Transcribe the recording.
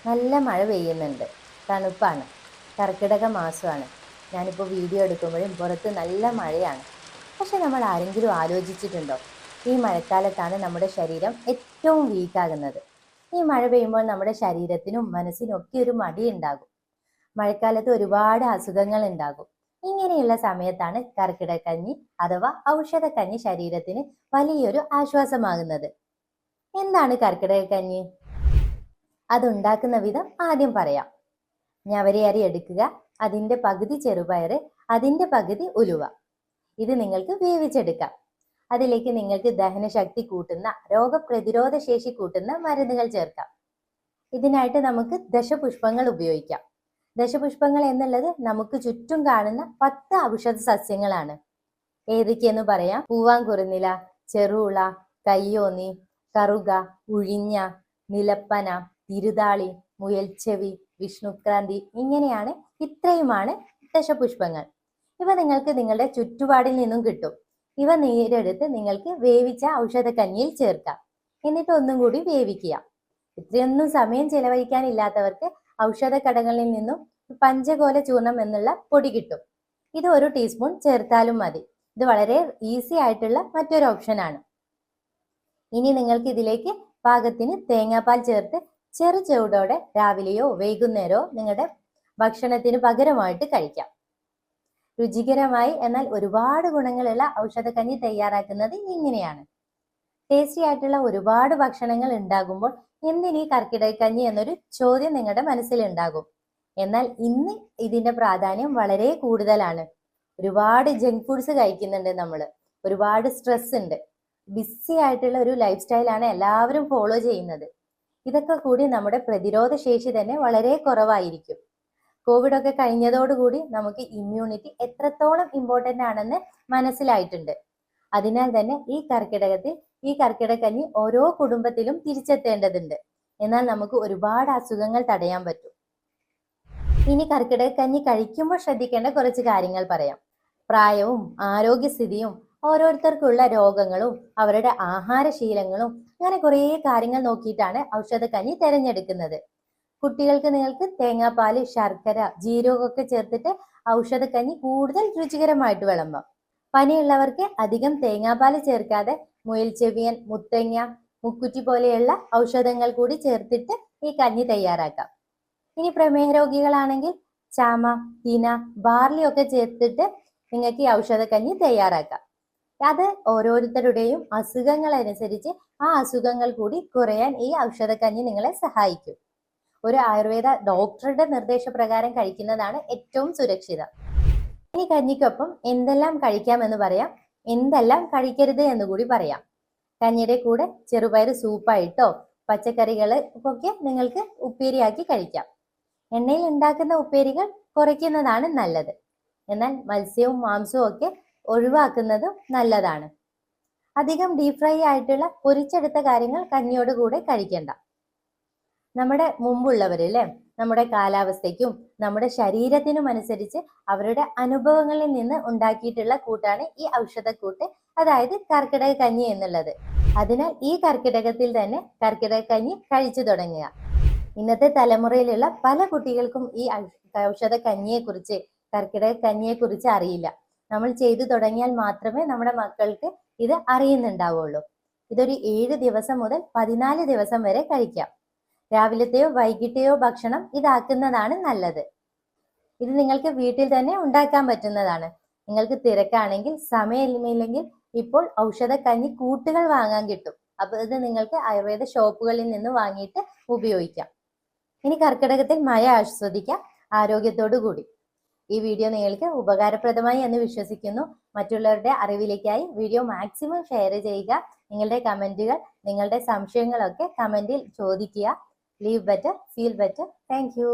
നല്ല മഴ പെയ്യുന്നുണ്ട്. തണുപ്പാണ്. കർക്കിടക മാസമാണ്. ഞാനിപ്പോൾ വീഡിയോ എടുക്കുമ്പോഴും പുറത്ത് നല്ല മഴയാണ്. പക്ഷെ നമ്മൾ ആരെങ്കിലും ആലോചിച്ചിട്ടുണ്ടോ? ഈ മഴക്കാലത്താണ് നമ്മുടെ ശരീരം ഏറ്റവും വീക്കാകുന്നത്. ഈ മഴ പെയ്യുമ്പോൾ നമ്മുടെ ശരീരത്തിനും മനസ്സിനും ഒക്കെ ഒരു മടിയുണ്ടാകും. മഴക്കാലത്ത് ഒരുപാട് അസുഖങ്ങൾ ഉണ്ടാകും. ഇങ്ങനെയുള്ള സമയത്താണ് കർക്കിടകക്കഞ്ഞി അഥവാ ഔഷധക്കഞ്ഞി ശരീരത്തിന് വലിയൊരു ആശ്വാസമാകുന്നത്. എന്താണ് കർക്കിടകക്കഞ്ഞി? അതുണ്ടാക്കുന്ന വിധം ആദ്യം പറയാം. ഞവരി അരി എടുക്കുക, അതിൻ്റെ പകുതി ചെറുപയർ, അതിൻ്റെ പകുതി ഉലുവ. ഇത് നിങ്ങൾക്ക് വേവിച്ചെടുക്കാം. അതിലേക്ക് നിങ്ങൾക്ക് ദഹനശക്തി കൂട്ടുന്ന, രോഗപ്രതിരോധ ശേഷി കൂട്ടുന്ന മരുന്നുകൾ ചേർക്കാം. ഇതിനായിട്ട് നമുക്ക് ദശപുഷ്പങ്ങൾ ഉപയോഗിക്കാം. ദശപുഷ്പങ്ങൾ എന്നുള്ളത് നമുക്ക് ചുറ്റും കാണുന്ന 10 ഔഷധ സസ്യങ്ങളാണ്. ഏതൊക്കെയെന്ന് പറയാം. പൂവാങ്കുറുനില, ചെറുള, കയ്യോന്നി, കറുക, ഉഴിഞ്ഞ, നിലപ്പന, തിരുതാളി, മുയൽച്ചെവി, വിഷ്ണുക്രാന്തി, ഇങ്ങനെയാണ്. ഇത്രയുമാണ് ദശപുഷ്പങ്ങൾ. ഇവ നിങ്ങൾക്ക് നിങ്ങളുടെ ചുറ്റുപാടിൽ നിന്നും കിട്ടും. ഇവ നേരെടുത്ത് നിങ്ങൾക്ക് വേവിച്ച ഔഷധക്കഞ്ഞിയിൽ ചേർക്കാം. എന്നിട്ട് ഒന്നും കൂടി വേവിക്കുക. ഇത്രയൊന്നും സമയം ചെലവഴിക്കാനില്ലാത്തവർക്ക് ഔഷധക്കടകളിൽ നിന്നും പഞ്ചകോല ചൂർണം എന്നുള്ള പൊടി കിട്ടും. ഇത് 1 ടീസ്പൂൺ ചേർത്താലും മതി. ഇത് വളരെ ഈസി ആയിട്ടുള്ള മറ്റൊരു ഓപ്ഷനാണ്. ഇനി നിങ്ങൾക്ക് ഇതിലേക്ക് പാകത്തിന് തേങ്ങാപ്പാൽ ചേർത്ത് ചെറു ചൂടോടെ രാവിലെയോ വൈകുന്നേരമോ നിങ്ങളുടെ ഭക്ഷണത്തിന് പകരമായിട്ട് കഴിക്കാം. രുചികരമായി എന്നാൽ ഒരുപാട് ഗുണങ്ങളുള്ള ഔഷധക്കഞ്ഞി തയ്യാറാക്കുന്നത് ഇങ്ങനെയാണ്. ടേസ്റ്റി ആയിട്ടുള്ള ഒരുപാട് ഭക്ഷണങ്ങൾ ഉണ്ടാകുമ്പോൾ എന്തിനീ കർക്കിടകക്കഞ്ഞി എന്നൊരു ചോദ്യം നിങ്ങളുടെ മനസ്സിലുണ്ടാകും. എന്നാൽ ഇന്ന് ഇതിന്റെ പ്രാധാന്യം വളരെ കൂടുതലാണ്. ഒരുപാട് ജങ്ക് ഫുഡ്സ് കഴിക്കുന്നുണ്ട് നമ്മൾ. ഒരുപാട് സ്ട്രെസ് ഉണ്ട്. ബിസി ആയിട്ടുള്ള ഒരു ലൈഫ് സ്റ്റൈലാണ് എല്ലാവരും ഫോളോ ചെയ്യുന്നത്. ഇതൊക്കെ കൂടി നമ്മുടെ പ്രതിരോധ ശേഷി തന്നെ വളരെ കുറവായിരിക്കും. കോവിഡ് ഒക്കെ കഴിഞ്ഞതോടുകൂടി നമുക്ക് ഇമ്മ്യൂണിറ്റി എത്രത്തോളം ഇമ്പോർട്ടൻ്റ് ആണെന്ന് മനസ്സിലായിട്ടുണ്ട്. അതിനാൽ തന്നെ ഈ കർക്കിടകക്കഞ്ഞി ഓരോ കുടുംബത്തിലും തിരിച്ചെത്തേണ്ടതുണ്ട്. എന്നാൽ നമുക്ക് ഒരുപാട് അസുഖങ്ങൾ തടയാൻ പറ്റും. ഇനി കർക്കിടകക്കഞ്ഞി കഴിക്കുമ്പോൾ ശ്രദ്ധിക്കേണ്ട കുറച്ച് കാര്യങ്ങൾ പറയാം. പ്രായവും ആരോഗ്യസ്ഥിതിയും ഓരോരുത്തർക്കുള്ള രോഗങ്ങളും അവരുടെ ആഹാരശീലങ്ങളും അങ്ങനെ കുറേ കാര്യങ്ങൾ നോക്കിയിട്ടാണ് ഔഷധക്കഞ്ഞി തിരഞ്ഞെടുക്കുന്നത്. കുട്ടികൾക്ക് നിങ്ങൾക്ക് തേങ്ങാപ്പാല്, ശർക്കര, ജീരകമൊക്കെ ചേർത്തിട്ട് ഔഷധക്കഞ്ഞി കൂടുതൽ രുചികരമായിട്ട് വിളമ്പാം. പനിയുള്ളവർക്ക് അധികം തേങ്ങാപ്പാല് ചേർക്കാതെ മുയൽച്ചെവിയൻ, മുത്തങ്ങ, മുക്കുറ്റി പോലെയുള്ള ഔഷധങ്ങൾ കൂടി ചേർത്തിട്ട് ഈ കഞ്ഞി തയ്യാറാക്കാം. ഇനി പ്രമേഹ രോഗികളാണെങ്കിൽ ചാമ, തിന, ബാർലി ഒക്കെ ചേർത്തിട്ട് നിങ്ങൾക്ക് ഈ ഔഷധക്കഞ്ഞി തയ്യാറാക്കാം. അത് ഓരോരുത്തരുടെയും അസുഖങ്ങൾ അനുസരിച്ച് ആ അസുഖങ്ങൾ കൂടി കുറയാൻ ഈ ഔഷധക്കഞ്ഞി നിങ്ങളെ സഹായിക്കും. ഒരു ആയുർവേദ ഡോക്ടറുടെ നിർദ്ദേശപ്രകാരം കഴിക്കുന്നതാണ് ഏറ്റവും സുരക്ഷിതം. ഇനി കഞ്ഞിക്കൊപ്പം എന്തെല്ലാം കഴിക്കാമെന്ന് പറയാം, എന്തെല്ലാം കഴിക്കരുത് എന്ന് കൂടി പറയാം. കഞ്ഞിയുടെ കൂടെ ചെറുപയർ സൂപ്പായിട്ടോ പച്ചക്കറികൾ ഒക്കെ നിങ്ങൾക്ക് ഉപ്പേരിയാക്കി കഴിക്കാം. എണ്ണയിൽ ഉണ്ടാക്കുന്ന ഉപ്പേരികൾ കുറയ്ക്കുന്നതാണ് നല്ലത്. എന്നാൽ മത്സ്യവും മാംസവും ഒക്കെ ഒഴിവാക്കുന്നതും നല്ലതാണ്. അധികം ഡീപ് ഫ്രൈ ആയിട്ടുള്ള പൊരിച്ചെടുത്ത കാര്യങ്ങൾ കഞ്ഞിയോട് കൂടെ കഴിക്കണ്ട. നമ്മുടെ മുമ്പുള്ളവരല്ലേ, നമ്മുടെ കാലാവസ്ഥയ്ക്കും നമ്മുടെ ശരീരത്തിനും അനുസരിച്ച് അവരുടെ അനുഭവങ്ങളിൽ നിന്ന് ഉണ്ടാക്കിയിട്ടുള്ള കൂട്ടാണ് ഈ ഔഷധക്കൂട്ട്, അതായത് കർക്കിടകക്കഞ്ഞി എന്നുള്ളത്. അതിനാൽ ഈ കർക്കിടകത്തിൽ തന്നെ കർക്കിടകക്കഞ്ഞി കഴിച്ചു തുടങ്ങുക. ഇന്നത്തെ തലമുറയിലുള്ള പല കുട്ടികൾക്കും ഈ ഔഷധക്കഞ്ഞിയെക്കുറിച്ച്, കർക്കിടകക്കഞ്ഞിയെക്കുറിച്ച് അറിയില്ല. നമ്മൾ ചെയ്തു തുടങ്ങിയാൽ മാത്രമേ നമ്മുടെ മക്കൾക്ക് ഇത് അറിയുന്നുണ്ടാവുള്ളൂ. ഇതൊരു 7 ദിവസം മുതൽ 14 ദിവസം വരെ കഴിക്കാം. രാവിലത്തെയോ വൈകിട്ടെയോ ഭക്ഷണം ഇതാക്കുന്നതാണ് നല്ലത്. ഇത് നിങ്ങൾക്ക് വീട്ടിൽ തന്നെ ഉണ്ടാക്കാൻ പറ്റുന്നതാണ്. നിങ്ങൾക്ക് തിരക്കാണെങ്കിൽ, സമയമില്ലെങ്കിൽ ഇപ്പോൾ ഔഷധക്കഞ്ഞി കൂട്ടുകൾ വാങ്ങാൻ കിട്ടും. അപ്പോൾ ഇത് നിങ്ങൾക്ക് ആയുർവേദ ഷോപ്പുകളിൽ നിന്ന് വാങ്ങിയിട്ട് ഉപയോഗിക്കാം. ഇനി കർക്കിടകത്തിൽ മഴ ആസ്വദിക്കാം ആരോഗ്യത്തോടു കൂടി. ഈ വീഡിയോ നിങ്ങൾക്ക് ഉപകാരപ്രദമായി എന്ന് വിശ്വസിക്കുന്നു. മറ്റുള്ളവരുടെ അറിവിലേക്കായി വീഡിയോ മാക്സിമം ഷെയർ ചെയ്യുക. നിങ്ങളുടെ കമന്റുകൾ, നിങ്ങളുടെ സംശയങ്ങളൊക്കെ കമന്റിൽ ചോദിക്കുക. Live better, feel better. Thank you.